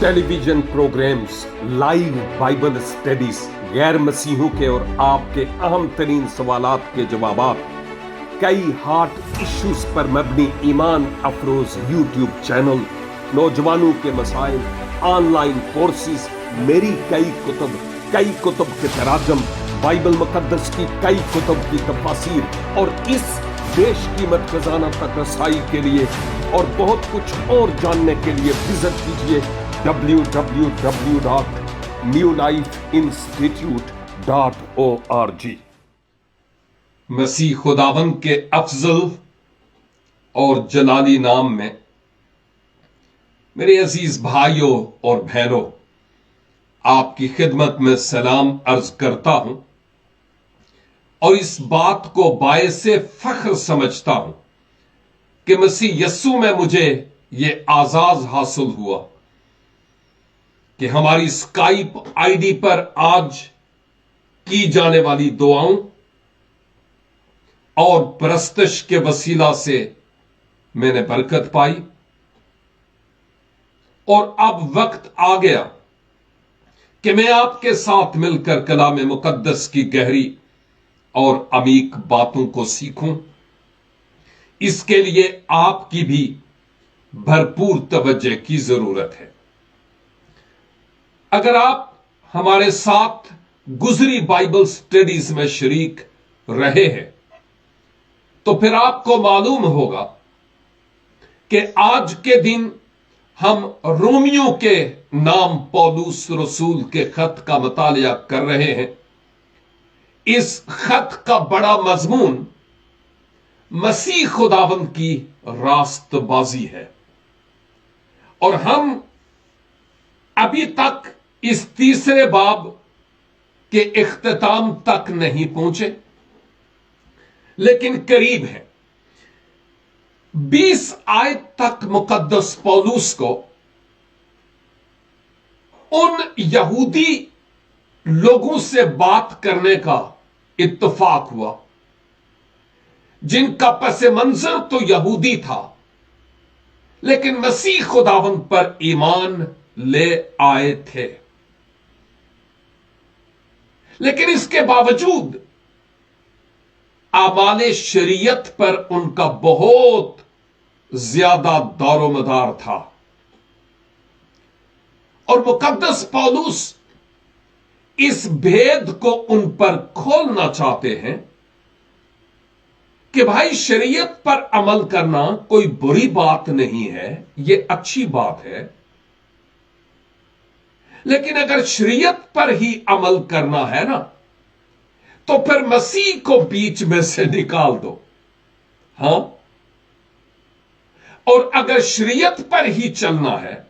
Television programmes, live Bible studies, गैर मसीहों के और आपके अहम तरीन सवालात के जवाबात, कई हार्ट इश्यूज पर मबनी ईमान अफरोज यूट्यूब चैनल, नौजवानों के मसाइल, ऑनलाइन कोर्सेज, मेरी कई कुतुब के तराजम, बाइबल मुकद्दस की कई कुतुब की तफासीर और इस बेशकीमत खजाना तक रसाई के लिए और बहुत कुछ और जानने के लिए विजिट कीजिए www.newlifeinstitute.org। मसीह खुदावंद के अफजल और जलाली नाम में मेरे अजीज भाइयों और बहनों, आपकी खिदमत में सलाम अर्ज करता हूं और इस बात को बायसे फख्र समझता हूं कि मसीह यस्सु में मुझे यह आजाज हासिल हुआ कि हमारी स्काइप आईडी पर आज की जाने वाली दुआओं और परस्तश के वसीला से मैंने बरकत पाई और अब वक्त आ गया कि मैं आपके साथ मिलकर कलाम मुकद्दस की गहरी और अमीक बातों को सीखूं। इसके लिए आपकी भी भरपूर तवज्जो की जरूरत है। अगर आप हमारे साथ गुजरी बाइबल स्टडीज में शरीक रहे हैं तो फिर आपको मालूम होगा कि आज के दिन हम रोमियो के नाम पौलुस रसूल के खत का मुतालिया कर रहे हैं। इस खत का बड़ा मजमून मसीह खुदावंद की रास्तबाजी है और हम अभी तक इस तीसरे बाब के इख्तिताम तक नहीं पहुंचे, लेकिन करीब है। 20 आयत तक मुकद्दस पौलुस को उन यहूदी लोगों से बात करने का इत्तफाक हुआ जिनका पस मंजर तो यहूदी था, लेकिन मसीह खुदावंद पर ईमान ले आए थे। लेकिन इसके बावजूद आमाले शरीयत पर उनका बहुत ज्यादा दारोमदार था और मुकद्दस पौलुस इस भेद को उन पर खोलना चाहते हैं कि भाई शरीयत पर अमल करना कोई बुरी बात नहीं है, यह अच्छी बात है, लेकिन अगर शरीयत पर ही अमल करना है ना तो फिर मसीह को बीच में से निकाल दो। हां, और अगर शरीयत पर ही चलना है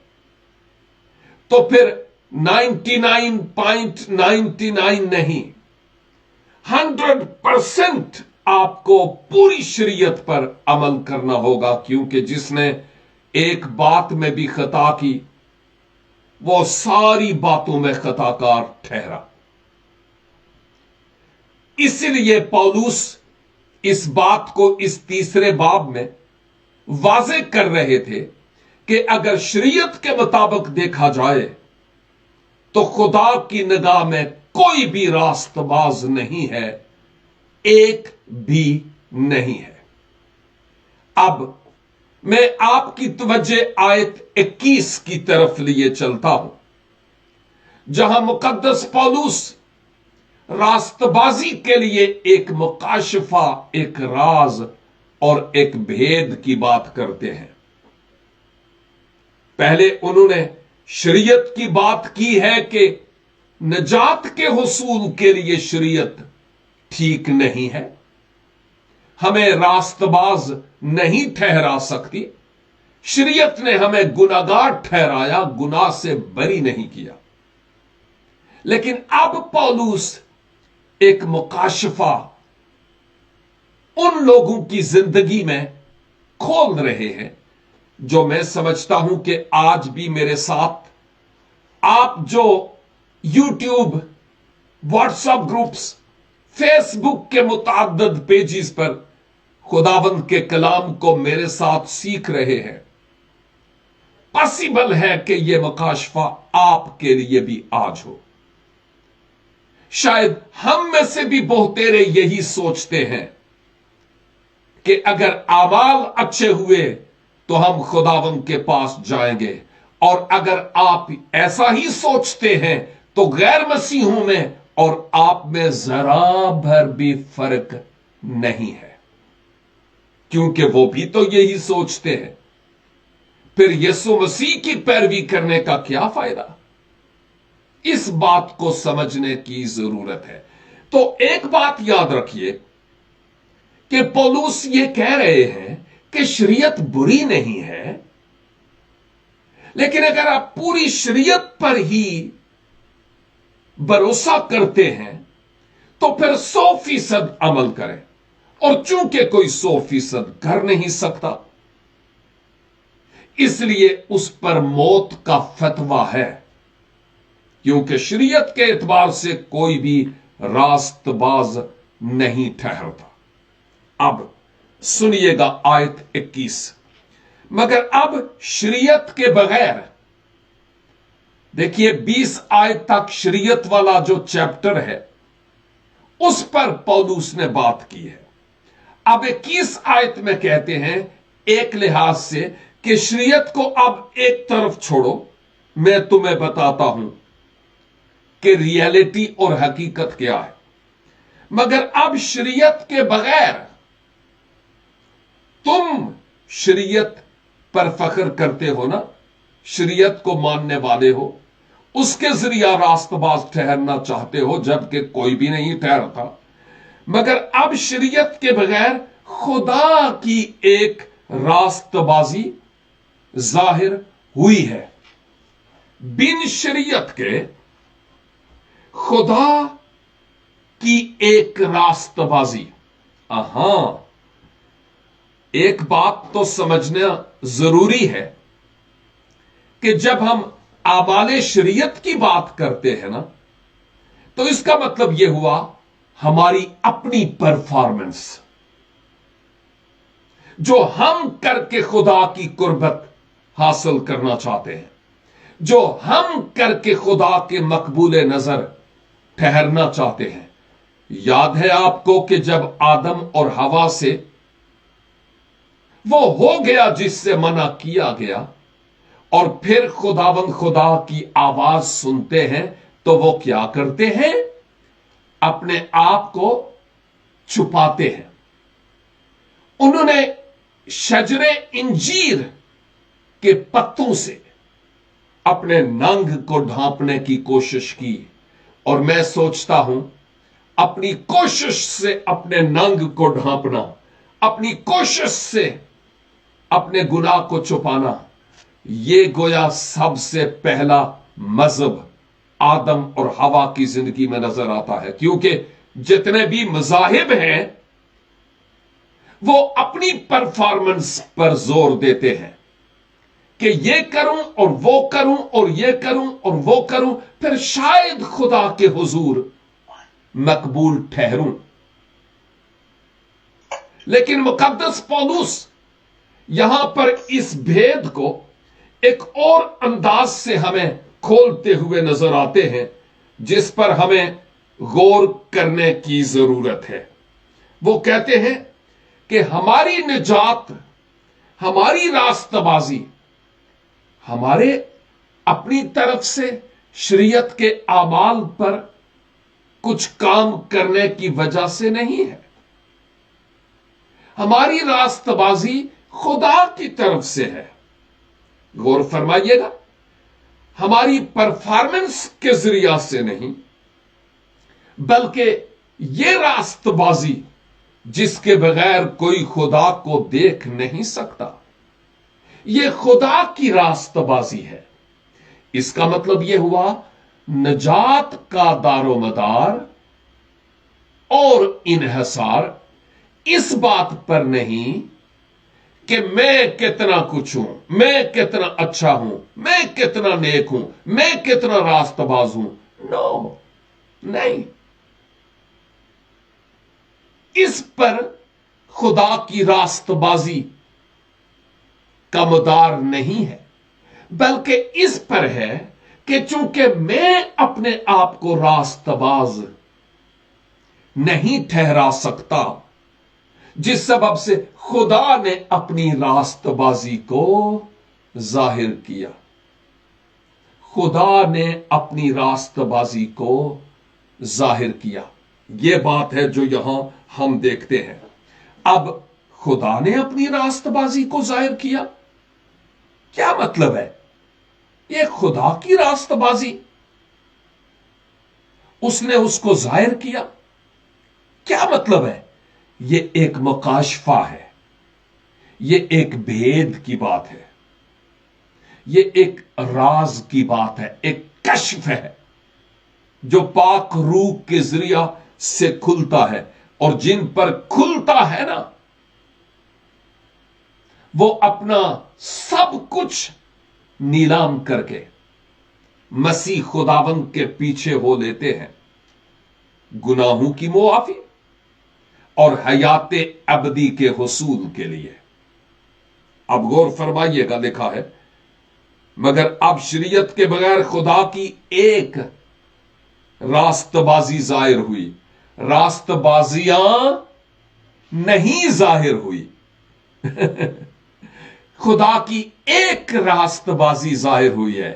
तो फिर 99.99 नहीं, 100% आपको पूरी शरीयत पर अमल करना होगा, क्योंकि जिसने एक बात में भी खता की वो सारी बातों में खताकार ठहरा। इसलिए पौलुस इस बात को इस तीसरे बाब में वाज़े कर रहे थे कि अगर शरीयत के मुताबिक देखा जाए तो खुदा की निगाह में कोई भी रास्तबाज नहीं है, एक भी नहीं है। अब मैं आपकी तवज्जो आयत 21 की तरफ लिए चलता हूं, जहां मुकद्दस पौलुस रास्तबाजी के लिए एक मुकाशफा, एक राज और एक भेद की बात करते हैं। पहले उन्होंने शरीयत की बात की है कि निजात के हुसूल के लिए शरीयत ठीक नहीं है, हमें रास्तबाज नहीं ठहरा सकती। शरीयत ने हमें गुनाहगार ठहराया, गुनाह से बरी नहीं किया। लेकिन अब पौलुस एक मुकाशफा उन लोगों की जिंदगी में खोल रहे हैं जो मैं समझता हूं कि आज भी मेरे साथ आप जो यूट्यूब, व्हाट्सएप ग्रुप्स, फेसबुक के मुताद्दद पेजेस पर खुदावंद के कलाम को मेरे साथ सीख रहे हैं, पॉसिबल है कि यह मुकाशफा आपके लिए भी आज हो। शायद हम में से भी बहुतेरे यही सोचते हैं कि अगर अमाल अच्छे हुए तो हम खुदावंद के पास जाएंगे, और अगर आप ऐसा ही सोचते हैं तो गैर मसीहों में और आप में जरा भर भी फर्क नहीं है, क्योंकि वो भी तो यही सोचते हैं। फिर यीशु मसीह की पैरवी करने का क्या फायदा? इस बात को समझने की जरूरत है। तो एक बात याद रखिए कि पौलुस ये कह रहे हैं कि शरीयत बुरी नहीं है, लेकिन अगर आप पूरी शरीयत पर ही भरोसा करते हैं तो फिर 100% अमल करें, और चूंकि कोई 100% कर नहीं सकता, इसलिए उस पर मौत का फतवा है, क्योंकि शरीयत के एतबार से कोई भी रास्तबाज नहीं ठहरता। अब सुनिएगा आयत 21। मगर अब शरीयत के बगैर, देखिए 20 आयत तक शरीयत वाला जो चैप्टर है उस पर पौलुस ने बात की है। अब 21 आयत में कहते हैं एक लिहाज से कि शरीयत को अब एक तरफ छोड़ो, मैं तुम्हें बताता हूं कि रियलिटी और हकीकत क्या है। मगर अब शरीयत के बगैर तुम शरीयत पर फख्र करते हो ना, शरीयत को मानने वाले हो, उसके जरिया रास्तबाज ठहरना चाहते हो, जबकि कोई भी नहीं ठहरता। मगर अब शरीयत के बगैर खुदा की एक रास्तबाजी जाहिर हुई है। बिन शरीयत के खुदा की एक रास्तबाजी। एक बात तो समझना जरूरी है कि जब हम आमाले शरीयत की बात करते हैं ना, तो इसका मतलब यह हुआ हमारी अपनी परफॉर्मेंस, जो हम करके खुदा की कुर्बत हासिल करना चाहते हैं, जो हम करके खुदा के मकबूल नजर ठहरना चाहते हैं। याद है आपको कि जब आदम और हवा से वो हो गया जिससे मना किया गया, और फिर खुदावंद खुदा की आवाज सुनते हैं, तो वो क्या करते हैं? अपने आप को छुपाते हैं। उन्होंने शजरे इंजीर के पत्तों से अपने नंग को ढांपने की कोशिश की, और मैं सोचता हूं अपनी कोशिश से अपने नंग को ढांपना, अपनी कोशिश से अपने गुनाह को छुपाना, ये गोया सबसे पहला मजहब आदम और हवा की जिंदगी में नजर आता है। क्योंकि जितने भी मजाहिब हैं वो अपनी परफॉर्मेंस पर जोर देते हैं कि ये करूं और वो करूं और ये करूं और वो करूं, फिर शायद खुदा के हुजूर मकबूल ठहरूं। लेकिन मुकद्दस पौलुस यहां पर इस भेद को एक और अंदाज से हमें खोलते हुए नजर आते हैं, जिस पर हमें गौर करने की जरूरत है। वो कहते हैं कि हमारी निजात, हमारी रास्तबाजी हमारे अपनी तरफ से शरीयत के आमाल पर कुछ काम करने की वजह से नहीं है। हमारी रास्तबाजी खुदा की तरफ से है। गौर फरमाइएगा, हमारी परफॉर्मेंस के जरिया से नहीं, बल्कि यह रास्तबाजी जिसके बगैर कोई खुदा को देख नहीं सकता, यह खुदा की रास्तबाजी है। इसका मतलब यह हुआ नजात का दारोमदार और इन्हसार इस बात पर नहीं कि मैं कितना कुछ हूं, मैं कितना अच्छा हूं, मैं कितना नेक हूं, मैं कितना रास्तबाज हूं। नो, नहीं, इस पर खुदा की रास्तबाजी का मदार नहीं है, बल्कि इस पर है कि चूंकि मैं अपने आप को रास्तबाज नहीं ठहरा सकता, जिस सबब से खुदा ने अपनी रास्तबाजी को जाहिर किया। खुदा ने अपनी रास्तबाजी को जाहिर किया। यह बात है जो यहां हम देखते हैं। अब खुदा ने अपनी रास्तबाजी को जाहिर किया, क्या मतलब है? यह खुदा की रास्तबाजी, उसने उसको जाहिर किया, क्या मतलब है? यह एक मुकाशफा है, यह एक भेद की बात है, यह एक राज की बात है, एक कश्फ है जो पाक रूह के जरिया से खुलता है। और जिन पर खुलता है ना, वो अपना सब कुछ नीलाम करके मसीह खुदावंद के पीछे हो लेते हैं, गुनाहों की मुआफी और हयाते अबदी के हुसूल के लिए। अब गौर फरमाइएगा, लिखा है, मगर अब शरीयत के बगैर खुदा की एक रास्तबाजी जाहिर हुई, रास्तबाजियां नहीं जाहिर हुई। खुदा की एक रास्तबाजी जाहिर हुई है,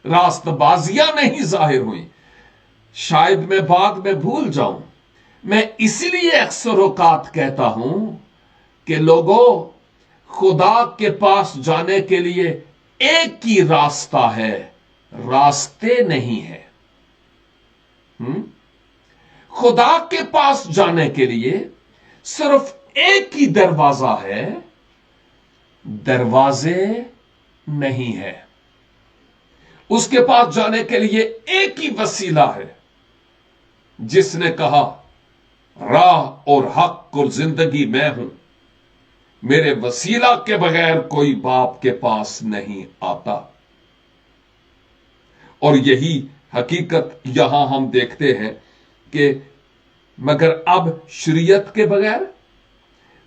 रास्तबाजियां नहीं जाहिर हुई। शायद मैं बाद में भूल जाऊं, मैं इसलिए अक्सर औकात कहता हूं कि लोगों, खुदा के पास जाने के लिए एक ही रास्ता है, रास्ते नहीं है। खुदा के पास जाने के लिए सिर्फ एक ही दरवाजा है, दरवाजे नहीं है। उसके पास जाने के लिए एक ही वसीला है, जिसने कहा राह और हक और जिंदगी मैं हूं, मेरे वसीला के बगैर कोई बाप के पास नहीं आता। और यही हकीकत यहां हम देखते हैं कि मगर अब शरीयत के बगैर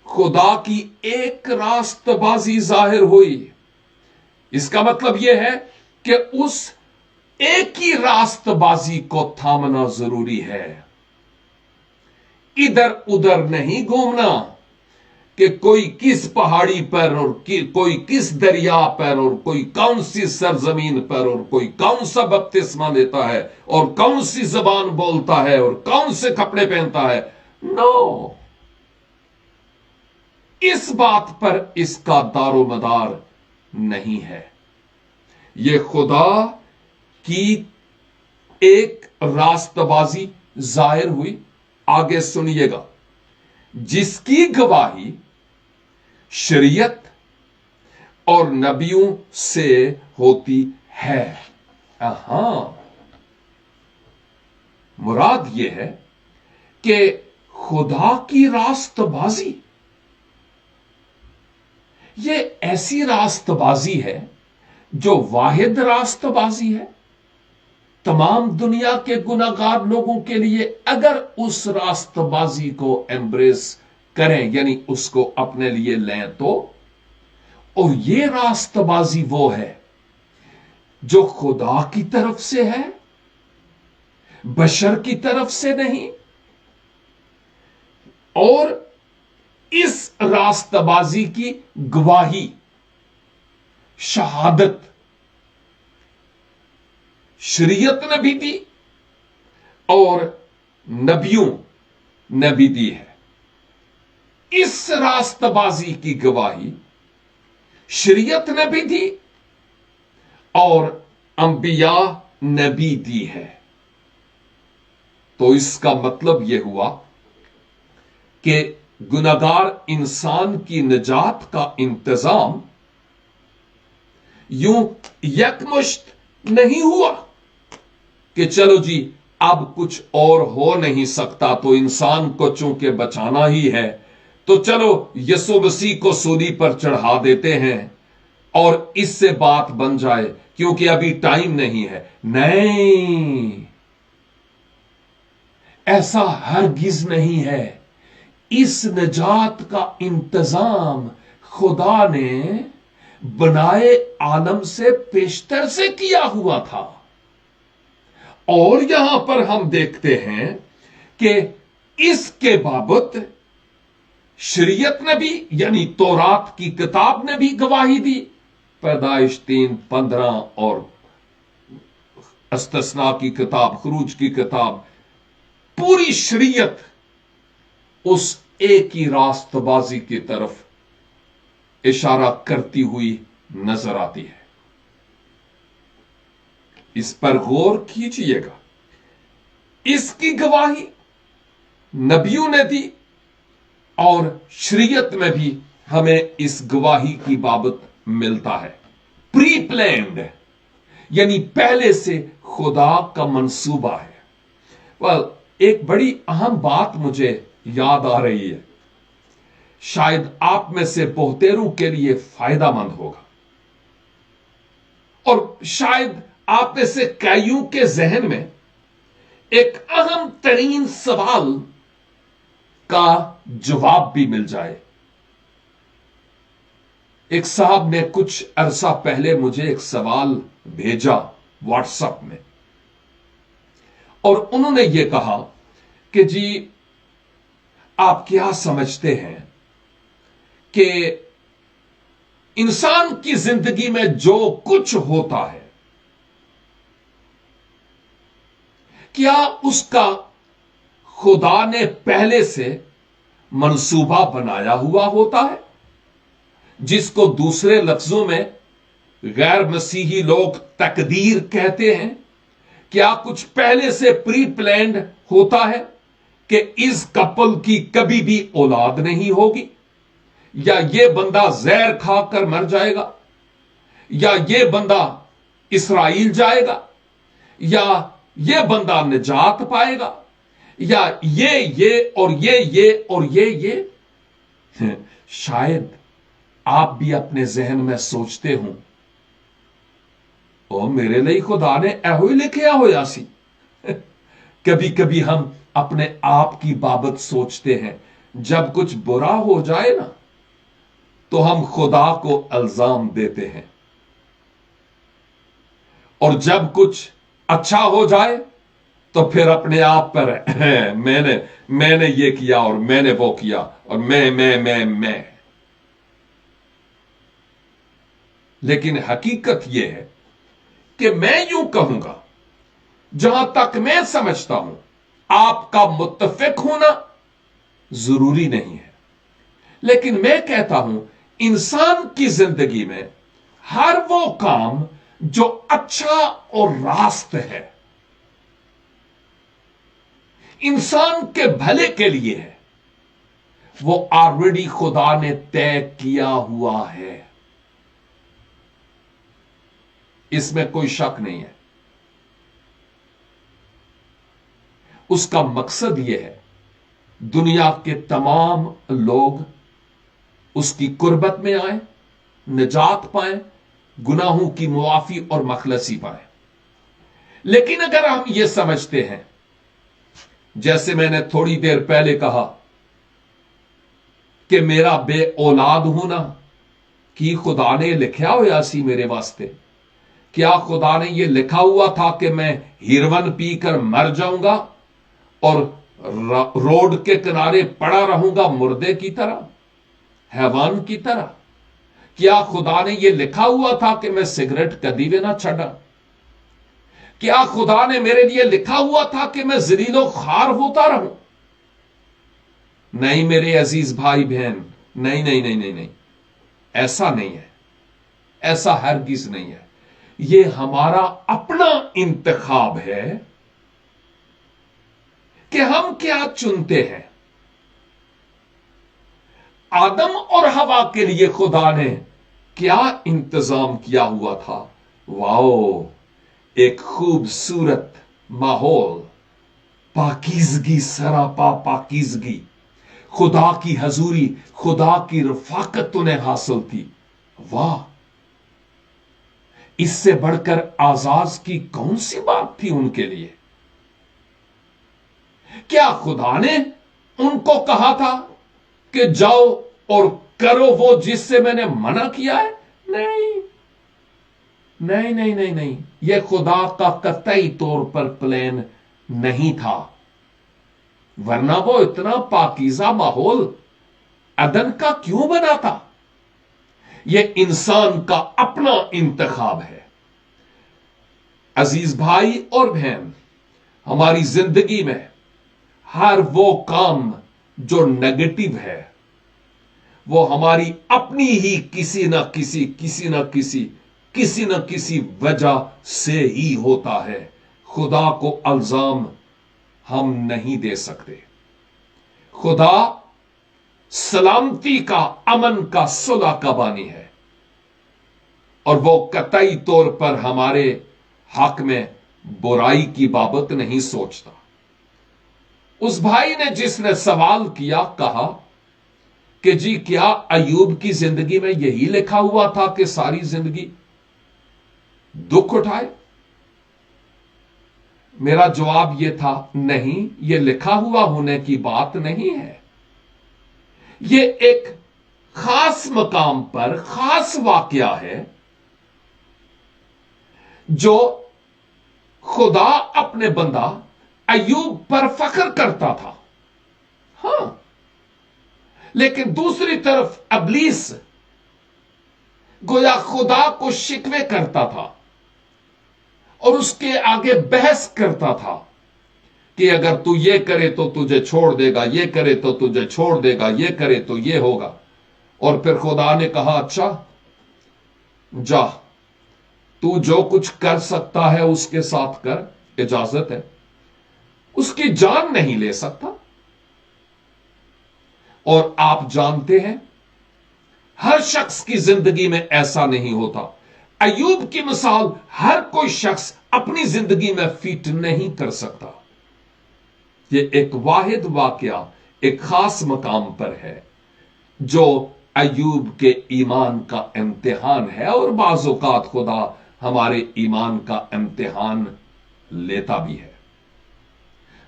खुदा की एक रास्तबाजी जाहिर हुई। इसका मतलब यह है कि उस एक ही रास्तबाजी को थामना जरूरी है, इधर उधर नहीं घूमना कि कोई किस पहाड़ी पर और कोई किस दरिया पर और कोई कौन सी सरजमीन पर और कोई कौन सा बपतिस्मा लेता है और कौन सी जबान बोलता है और कौन से कपड़े पहनता है। नो, इस बात पर इसका दारोमदार नहीं है। यह खुदा की एक रास्तबाजी जाहिर हुई। आगे सुनिएगा, जिसकी गवाही शरीयत और नबियों से होती है। मुराद यह है कि खुदा की रास्तबाजी, यह ऐसी रास्तबाजी है जो वाहिद रास्तबाजी है तमाम दुनिया के गुनाहगार लोगों के लिए। अगर उस रास्तबाजी को एम्ब्रेस करें, यानी उसको अपने लिए लें तो, और ये रास्तबाजी वो है जो खुदा की तरफ से है, बशर की तरफ से नहीं। और इस रास्तबाजी की गवाही, शहादत शरीयत ने भी दी और नबियों ने भी दी है। इस रास्तबाजी की गवाही शरीयत ने भी दी और अंबिया ने भी दी है। तो इसका मतलब यह हुआ कि गुनाहगार इंसान की निजात का इंतजाम यूं यकमुश्त नहीं हुआ कि चलो जी अब कुछ और हो नहीं सकता, तो इंसान को चूंकि बचाना ही है तो चलो यीशु मसीह को सूली पर चढ़ा देते हैं और इससे बात बन जाए, क्योंकि अभी टाइम नहीं है। नहीं, ऐसा हरगिज नहीं है। इस निजात का इंतजाम खुदा ने बनाए आलम से पेशतर से किया हुआ था। और यहां पर हम देखते हैं कि इसके बाबत शरीयत ने भी, यानी तौरात की किताब ने भी गवाही दी। पैदाइश 3:15 और इस्तिस्ना की किताब, खरूज की किताब, पूरी शरीयत उस एक ही रास्तबाजी की तरफ इशारा करती हुई नजर आती है। इस पर गौर कीजिएगा। इसकी गवाही नबियों ने दी और शरीयत में भी हमें इस गवाही की बाबत मिलता है। प्री प्लान्ड, यानी पहले से खुदा का मंसूबा है। एक बड़ी अहम बात मुझे याद आ रही है, शायद आप में से बहुतेरों के लिए फायदामंद होगा, और शायद आप में से कईयों के जहन में एक अहम तरीन सवाल का जवाब भी मिल जाए। एक साहब ने कुछ अरसा पहले मुझे एक सवाल भेजा व्हाट्सएप में, और उन्होंने यह कहा कि जी, आप क्या समझते हैं कि इंसान की जिंदगी में जो कुछ होता है, क्या उसका खुदा ने पहले से मंसूबा बनाया हुआ होता है, जिसको दूसरे लफ्जों में गैर मसीही लोग तकदीर कहते हैं? क्या कुछ पहले से प्री प्लान्ड होता है कि इस कपल की कभी भी औलाद नहीं होगी, या यह बंदा जहर खाकर मर जाएगा, या यह बंदा इसराइल जाएगा, या यह बंदा निजात पाएगा, या ये और ये और ये? शायद आप भी अपने जहन में सोचते हो, ओ मेरे लिए खुदा ने एहो ही लिखिया होया सी। कभी कभी हम अपने आप की बाबत सोचते हैं, जब कुछ बुरा हो जाए ना, तो हम खुदा को इल्जाम देते हैं, और जब कुछ अच्छा हो जाए तो फिर अपने आप पर मैंने ये किया और मैंने वो किया, और मैं। लेकिन हकीकत यह है कि मैं यूं कहूंगा, जहां तक मैं समझता हूं, आपका मुत्तफिक होना जरूरी नहीं है, लेकिन मैं कहता हूं इंसान की जिंदगी में हर वो काम जो अच्छा और रास्त है, इंसान के भले के लिए है, वो ऑलरेडी खुदा ने तय किया हुआ है। इसमें कोई शक नहीं है। उसका मकसद यह है दुनिया के तमाम लोग उसकी कुर्बत में आए, निजात पाएं, गुनाहों की मुआफी और मखलसी पाएं। लेकिन अगर हम यह समझते हैं, जैसे मैंने थोड़ी देर पहले कहा कि मेरा बे औलाद होना कि खुदा ने लिखा होया सी मेरे वास्ते, क्या खुदा ने यह लिखा हुआ था कि मैं हिरवन पीकर मर जाऊंगा और रोड के किनारे पड़ा रहूंगा मुर्दे की तरह, हैवान की तरह? क्या खुदा ने यह लिखा हुआ था कि मैं सिगरेट कदी भी ना छड़ा? क्या खुदा ने मेरे लिए लिखा हुआ था कि मैं जलीलो खार होता रहूं? नहीं मेरे अजीज भाई बहन, नहीं नहीं नहीं नहीं नहीं, ऐसा नहीं है, ऐसा हरगिज नहीं है। यह हमारा अपना इंतखाब है कि हम क्या चुनते हैं। आदम और हवा के लिए खुदा ने क्या इंतजाम किया हुआ था? वाओ, एक खूबसूरत माहौल, पाकीज़गी, सरापा पाकीज़गी, खुदा की हजूरी, खुदा की रफाकत उन्हें हासिल थी। वाह, इससे बढ़कर आजाद की कौन सी बात थी उनके लिए? क्या खुदा ने उनको कहा था कि जाओ और करो वो जिससे मैंने मना किया है? नहीं नहीं नहीं नहीं नहीं, यह खुदा का कतई तौर पर प्लान नहीं था, वरना वो इतना पाकीज़ा माहौल अदन का क्यों बना था? यह इंसान का अपना इंतखाब है। अजीज भाई और बहन, हमारी जिंदगी में हर वो काम जो नेगेटिव है वो हमारी अपनी ही किसी न किसी वजह से ही होता है। खुदा को इल्जाम हम नहीं दे सकते। खुदा सलामती का, अमन का, सुलह का बानी है और वो कतई तौर पर हमारे हक में बुराई की बाबत नहीं सोचता। उस भाई ने जिसने सवाल किया, कहा कि जी क्या अयूब की जिंदगी में यही लिखा हुआ था कि सारी जिंदगी दुख उठाए? मेरा जवाब यह था, नहीं, यह लिखा हुआ होने की बात नहीं है। यह एक खास मकाम पर खास वाकया है जो खुदा अपने बंदा अयूब पर फख्र करता था। हां, लेकिन दूसरी तरफ इब्लीस गोया खुदा को शिकवे करता था और उसके आगे बहस करता था कि अगर तू ये करे तो तुझे छोड़ देगा, ये करे तो तुझे छोड़ देगा, ये करे तो ये होगा। और फिर खुदा ने कहा, अच्छा जा, तू जो कुछ कर सकता है उसके साथ कर, इजाजत है, उसकी जान नहीं ले सकता। और आप जानते हैं हर शख्स की जिंदगी में ऐसा नहीं होता। अयूब की मिसाल हर कोई शख्स अपनी जिंदगी में फिट नहीं कर सकता। ये एक वाहिद वाकया एक खास मकाम पर है जो अयूब के ईमान का इम्तिहान है, और बाज़ औक़ात खुदा हमारे ईमान का इम्तिहान लेता भी है।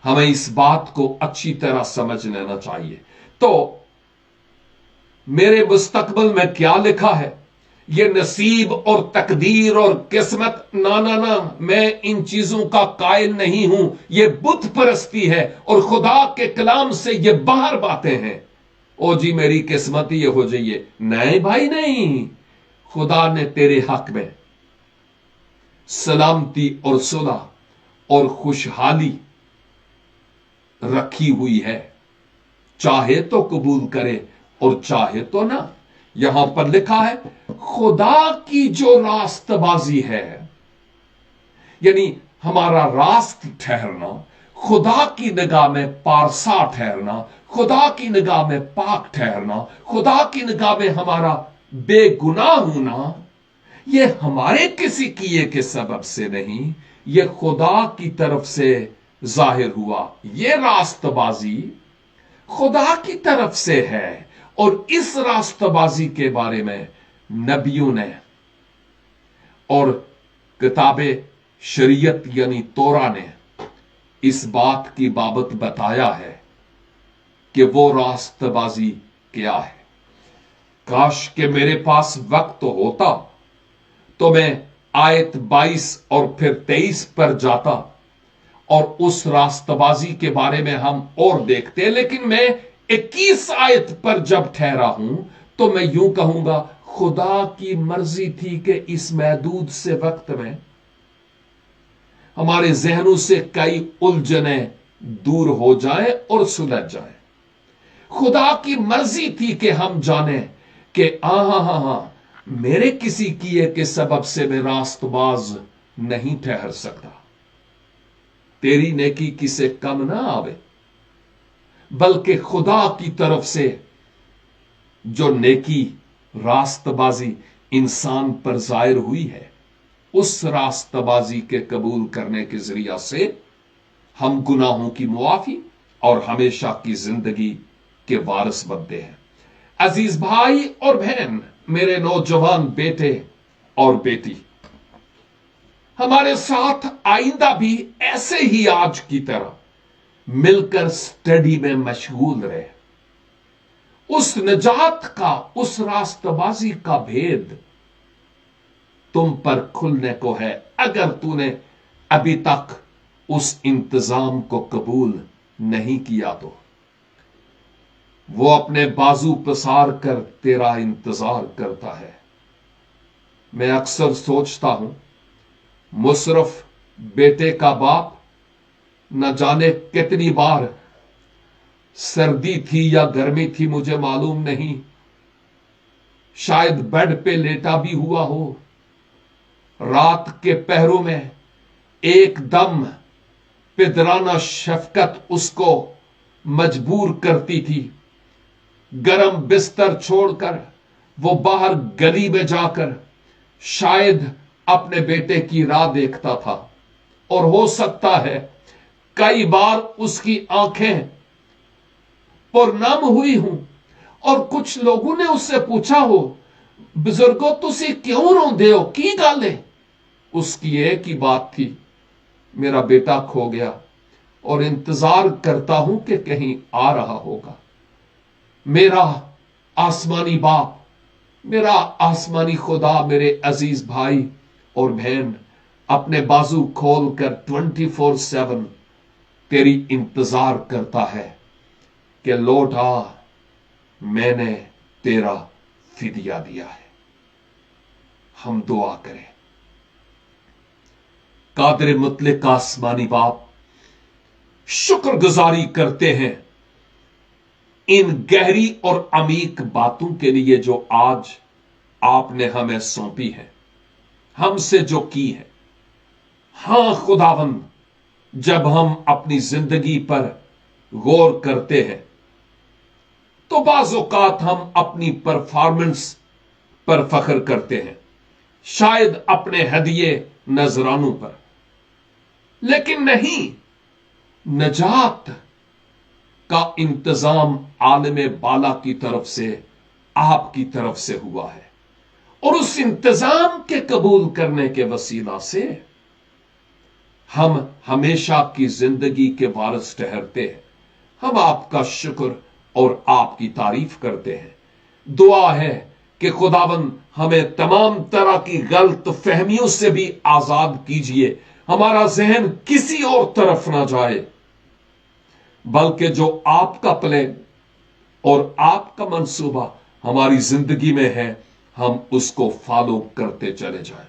हमें इस बात को अच्छी तरह समझ लेना चाहिए। तो मेरे मुस्तकबिल में क्या लिखा है, यह नसीब और तकदीर और किस्मत, ना ना ना, मैं इन चीजों का कायल नहीं हूं। यह बुत परस्ती है और खुदा के कलाम से यह बाहर बातें हैं। ओ जी मेरी किस्मत ये हो जाइए, नहीं भाई नहीं। खुदा ने तेरे हक में सलामती और सुलह और खुशहाली रखी हुई है, चाहे तो कबूल करे और चाहे तो ना। यहां पर लिखा है खुदा की जो रास्तबाजी है, यानी हमारा रास्त ठहरना, खुदा की निगाह में पारसा ठहरना, खुदा की निगाह में पाक ठहरना, खुदा की निगाह में हमारा बेगुनाह होना, यह हमारे किसी किए के सबब से नहीं, यह खुदा की तरफ से जाहिर हुआ। यह रास्तबाजी खुदा की तरफ से है और इस रास्तबाजी के बारे में नबियों ने और किताबे शरीयत यानी तोरा ने इस बात की बाबत बताया है कि वो रास्तबाजी क्या है। काश के मेरे पास वक्त होता तो मैं आयत 22 और फिर 23 पर जाता और उस रास्तबाजी के बारे में हम और देखते, लेकिन मैं 21 आयत पर जब ठहरा हूं तो मैं यूं कहूंगा, खुदा की मर्जी थी कि इस महदूद से वक्त में हमारे जहनों से कई उलझने दूर हो जाएं और सुलझ जाएं। खुदा की मर्जी थी कि हम जाने कि मेरे किसी किए के सबब से मैं रास्तबाज नहीं ठहर सकता। तेरी नेकी किसे कम ना आवे, बल्कि खुदा की तरफ से जो नेकी रास्तबाजी इंसान पर जाहिर हुई है, उस रास्तबाजी के कबूल करने के जरिया से हम गुनाहों की मुआफी और हमेशा की जिंदगी के वारिस बनते हैं। अजीज भाई और बहन, मेरे नौजवान बेटे और बेटी, हमारे साथ आइंदा भी ऐसे ही आज की तरह मिलकर स्टडी में मशगूल रहे। उस निजात का, उस रास्तबाजी का भेद तुम पर खुलने को है अगर तूने अभी तक उस इंतजाम को कबूल नहीं किया तो। वो अपने बाजू पसार कर तेरा इंतजार करता है। मैं अक्सर सोचता हूं, मुशर्रफ बेटे का बाप न जाने कितनी बार, सर्दी थी या गर्मी थी मुझे मालूम नहीं, शायद बेड पे लेटा भी हुआ हो, रात के पहरों में एकदम पिदराना शफकत उसको मजबूर करती थी। गरम बिस्तर छोड़कर वो बाहर गली में जाकर शायद अपने बेटे की राह देखता था, और हो सकता है कई बार उसकी आंखें पुरनम हुई हूं और कुछ लोगों ने उससे पूछा हो, बुजुर्गो तुसी क्यों रोंदे हो, की गल है? उसकी एक ही बात थी, मेरा बेटा खो गया और इंतजार करता हूं कि कहीं आ रहा होगा। मेरा आसमानी बाप, मेरा आसमानी खुदा मेरे अजीज भाई और बहन अपने बाजू खोलकर 24/7 तेरी इंतजार करता है कि लौट आ, मैंने तेरा फिदिया दिया है। हम दुआ करें। कादिर मुतलक आसमानी बाप, शुक्रगुजारी करते हैं इन गहरी और अमीक बातों के लिए जो आज आपने हमें सौंपी है, हमसे जो की है। हां खुदावंद, जब हम अपनी जिंदगी पर गौर करते हैं तो बाज़ औक़ात हम अपनी परफॉर्मेंस पर फख्र करते हैं, शायद अपने हदिये नजरानों पर, लेकिन नहीं, नजात का इंतजाम आलम बाला की तरफ से, आपकी तरफ से हुआ है, और उस इंतजाम के कबूल करने के वसीला से हम हमेशा की जिंदगी के वारिस ठहरते हैं। हम आपका शुक्र और आपकी तारीफ करते हैं। दुआ है कि खुदावंद हमें तमाम तरह की गलत फहमियों से भी आजाद कीजिए, हमारा जहन किसी और तरफ ना जाए, बल्कि जो आपका प्लान और आपका मंसूबा हमारी जिंदगी में है, हम उसको फॉलो करते चले जाएं।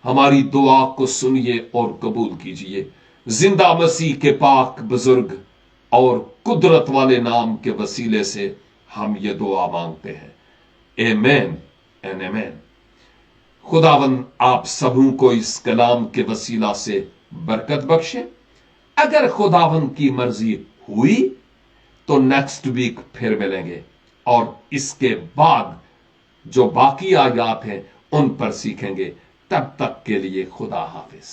हमारी दुआ को सुनिए और कबूल कीजिए। जिंदा मसीह के पाक बुजुर्ग और कुदरत वाले नाम के वसीले से हम ये दुआ मांगते हैं। आमीन एंड आमीन। खुदावंद आप सबों को इस कलाम के वसीला से बरकत बख्शे। अगर खुदावंद की मर्जी हुई तो नेक्स्ट वीक फिर मिलेंगे और इसके बाद जो बाकी आयात हैं उन पर सीखेंगे। तब तक के लिए खुदा हाफिज।